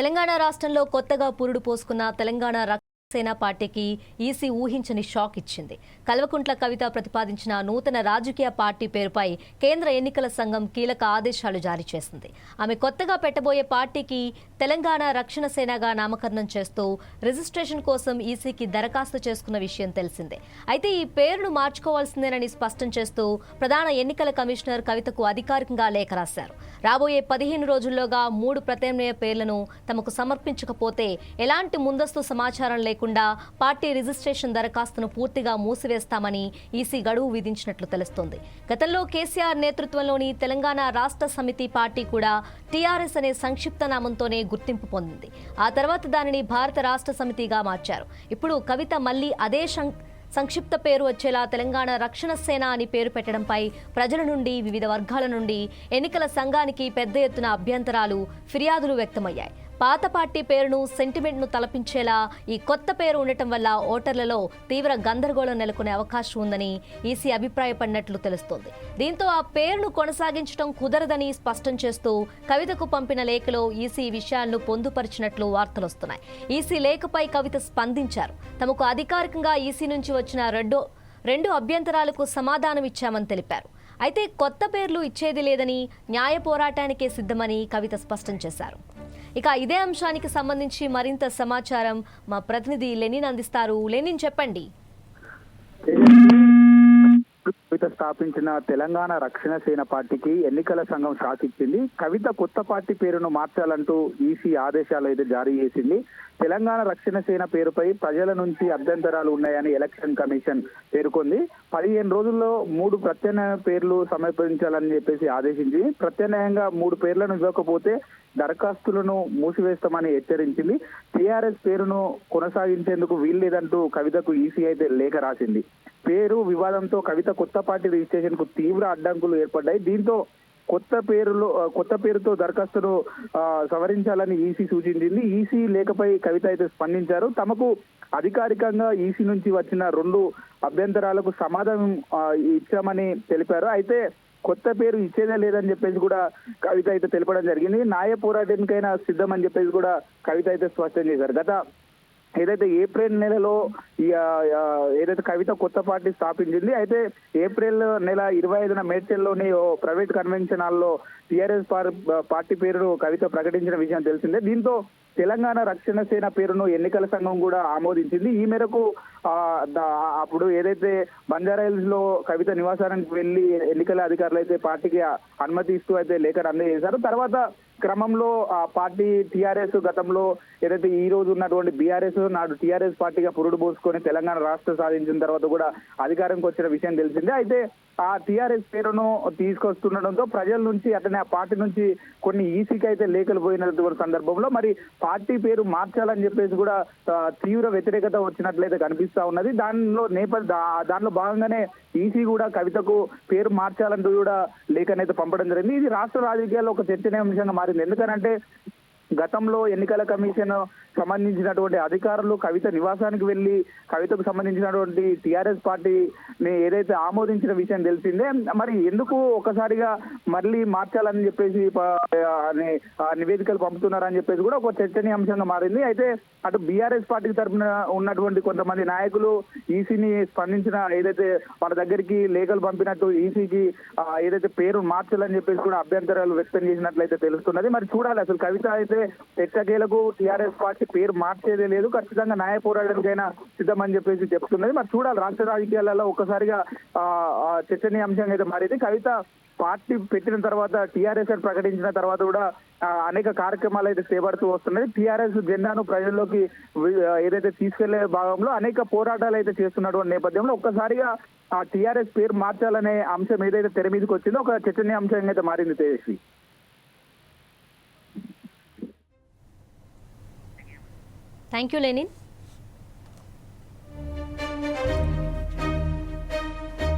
తెలంగాణ రాష్ట్రంలో కొత్తగా పురుడు పోసుకున్న తెలంగాణ సేన పార్టీకి ఈసీ ఊహించని షాక్ ఇచ్చింది. కల్వకుంట్ల కవిత ప్రతిపాదించిన నూతన రాజకీయ పార్టీ పేరుపై కేంద్ర ఎన్నికల సంఘం కీలక ఆదేశాలు జారీ చేసింది. ఆమె కొత్తగా పెట్టబోయే పార్టీకి తెలంగాణ రక్షణ సేనగా నామకరణం చేస్తూ రిజిస్ట్రేషన్ కోసం ఈసీకి దరఖాస్తు చేసుకున్న విషయం తెలిసిందే. అయితే ఈ పేరును మార్చుకోవాల్సిందేనని స్పష్టం చేస్తూ ప్రధాన ఎన్నికల కమిషనర్ కవితకు అధికారికంగా లేఖ రాశారు. రాబోయే 15 రోజుల్లోగా 3 ప్రత్యామ్నాయ పేర్లను తమకు సమర్పించకపోతే ఎలాంటి ముందస్తు సమాచారం లేకుండా పార్టీ రిజిస్ట్రేషన్ దరఖాస్తును పూర్తిగా మూసివేస్తామని ఈసీ గడువు విధించినట్లు తెలుస్తోంది. గతంలో కేసీఆర్ నేతృత్వంలోని తెలంగాణ రాష్ట్ర సమితి పార్టీ కూడా టీఆర్ఎస్ అనే సంక్షిప్త నామంతోనే గుర్తింపు పొందింది. ఆ తర్వాత దానిని భారత రాష్ట్ర సమితిగా మార్చారు. ఇప్పుడు కవిత మళ్లీ అదే సంక్షిప్త పేరు వచ్చేలా తెలంగాణ రక్షణ సేన అని పేరు పెట్టడంపై ప్రజల నుండి వివిధ వర్గాల నుండి ఎన్నికల సంఘానికి పెద్ద ఎత్తున అభ్యంతరాలు, ఫిర్యాదులు వ్యక్తమయ్యాయి. పాత పార్టీ పేరును, సెంటిమెంట్ను తలపించేలా ఈ కొత్త పేరు ఉండటం వల్ల ఓటర్లలో తీవ్ర గందరగోళం నెలకొనే అవకాశం ఉందని ఈసీ అభిప్రాయపడినట్లు తెలుస్తోంది. దీంతో ఆ పేరును కొనసాగించడం కుదరదని స్పష్టం చేస్తూ కవితకు పంపిన లేఖలో ఈసీ విషయాలను పొందుపరిచినట్లు వార్తలొస్తున్నాయి. ఈసీ లేఖపై కవిత స్పందించారు. తమకు అధికారికంగా ఈసీ నుంచి వచ్చిన రెండు అభ్యంతరాలకు సమాధానం ఇచ్చామని తెలిపారు. అయితే కొత్త పేర్లు ఇచ్చేది లేదని, న్యాయ పోరాటానికే సిద్ధమని కవిత స్పష్టం చేశారు. ఇక ఇదే అంశానికి సంబంధించి మరింత సమాచారం మా ప్రతినిధి లెనిన్ అందిస్తారు. లెనిన్, చెప్పండి. కవిత స్థాపించిన తెలంగాణ రక్షణ సేన పార్టీకి ఎన్నికల సంఘం షాక్ ఇచ్చింది. కవిత కొత్త పార్టీ పేరును మార్చాలంటూ ఈసీ ఆదేశాలు అయితే జారీ చేసింది. తెలంగాణ రక్షణ సేన పేరుపై ప్రజల నుంచి అభ్యంతరాలు ఉన్నాయని ఎలక్షన్ కమిషన్ పేర్కొంది. 15 రోజుల్లో 3 ప్రత్యామ్నాయ పేర్లు సమర్పించాలని చెప్పేసి ఆదేశించింది. ప్రత్యామ్నాయంగా 3 పేర్లను ఇవ్వకపోతే దరఖాస్తులను మూసివేస్తామని హెచ్చరించింది. టీఆర్ఎస్ పేరును కొనసాగించేందుకు వీల్లేదంటూ కవితకు ఈసీ అయితే లేఖ రాసింది. పేరు వివాదంతో కవిత కొత్త పార్టీ రిజిస్ట్రేషన్ కు తీవ్ర అడ్డంకులు ఏర్పడ్డాయి. దీంతో కొత్త పేరుతో దరఖాస్తును సవరించాలని ఈసీ సూచించింది. ఈసీ లేఖపై కవిత అయితే స్పందించారు. తమకు అధికారికంగా ఈసీ నుంచి వచ్చిన 2 అభ్యంతరాలకు సమాధానం ఇచ్చామని తెలిపారు. అయితే కొత్త పేరు ఇచ్చేదే లేదని చెప్పేసి కూడా కవిత అయితే తెలపడం జరిగింది. న్యాయ పోరాటానికైనా సిద్ధమని చెప్పేసి కూడా కవిత అయితే స్పష్టం చేశారు. ఏదైతే ఏప్రిల్ నెలలో ఏదైతే కవిత కొత్త పార్టీ స్థాపించింది, అయితే ఏప్రిల్ నెల 25న మేడ్చల్లోని ప్రైవేట్ కన్వెన్షన్ హాల్లో టీఆర్ఎస్ పార్టీ పేరును కవిత ప్రకటించిన విషయం తెలిసిందే. దీంతో తెలంగాణ రక్షణ సేన పేరును ఎన్నికల సంఘం కూడా ఆమోదించింది. ఈ మేరకు అప్పుడు ఏదైతే బంజారాహిల్స్ లో కవిత నివాసానికి వెళ్లి ఎన్నికల అధికారులు అయితే పార్టీకి అనుమతి ఇస్తూ అయితే లేఖను అందజేశారు. తర్వాత క్రమంలో ఆ పార్టీ టీఆర్ఎస్ గతంలో ఏదైతే ఈ రోజు ఉన్నటువంటి బీఆర్ఎస్ నాడు టీఆర్ఎస్ పార్టీగా పురుడు పోసుకొని తెలంగాణ రాష్ట్రం సాధించిన తర్వాత కూడా అధికారంకి వచ్చిన విషయం తెలిసిందే. అయితే ఆ టీఆర్ఎస్ పేరును తీసుకొస్తుండడంతో ప్రజల నుంచి అతనే ఆ పార్టీ నుంచి కొన్ని ఈసీకి అయితే లేఖలు పోయినటువంటి సందర్భంలో మరి పార్టీ పేరు మార్చాలని చెప్పేసి కూడా తీవ్ర వ్యతిరేకత వచ్చినట్లయితే కనిపిస్తా ఉన్నది. దానిలో భాగంగానే ఈసీ కూడా కవితకు పేరు మార్చాలంటూ కూడా లేఖనైతే పంపడం జరిగింది. ఇది రాష్ట్ర రాజకీయాల్లో ఒక చర్చనీయాంశంగా మారింది. ఎందుకనంటే గతంలో ఎన్నికల కమిషన్ సంబంధించినటువంటి అధికారులు కవిత నివాసానికి వెళ్లి కవితకు సంబంధించినటువంటి టీఆర్ఎస్ పార్టీని ఏదైతే ఆమోదించిన విషయం తెలిసిందే. మరి ఎందుకు ఒకసారిగా మళ్ళీ మార్చాలని చెప్పేసి నివేదికలు పంపుతున్నారని చెప్పేసి కూడా ఒక చర్చనీయాంశంగా మారింది. అయితే అటు బీఆర్ఎస్ పార్టీకి తరఫున ఉన్నటువంటి కొంతమంది నాయకులు ఈసీని స్పందించిన ఏదైతే వాళ్ళ దగ్గరికి లేఖలు పంపినట్టు ఈసీకి ఏదైతే పేరు మార్చాలని చెప్పేసి కూడా అభ్యంతరాలు వ్యక్తం చేసినట్లయితే తెలుస్తున్నది. మరి చూడాలి, అసలు కవిత అయితే ఎట్టకేలకు టీఆర్ఎస్ పార్టీ పేరు మార్చేదే లేదు, ఖచ్చితంగా న్యాయ పోరాటానికైనా సిద్ధమని చెప్పేసి చెప్తున్నది. మరి చూడాలి, రాష్ట్ర రాజకీయాలలో ఒక్కసారిగా చర్చనీయాంశంగా అయితే మారింది. కవిత పార్టీ పెట్టిన తర్వాత టీఆర్ఎస్ ప్రకటించిన తర్వాత కూడా అనేక కార్యక్రమాలు అయితే చేపడుతూ వస్తున్నాయి. టీఆర్ఎస్ జెండాను ప్రజల్లోకి ఏదైతే తీసుకెళ్లే భాగంలో అనేక పోరాటాలు అయితే చేస్తున్నటువంటి నేపథ్యంలో ఒక్కసారిగా ఆ టీఆర్ఎస్ పేరు మార్చాలనే అంశం ఏదైతే తెర మీదకి వచ్చిందో ఒక చర్చనీయాంశంగా అయితే మారింది. Tejaswi, thank you Lenin.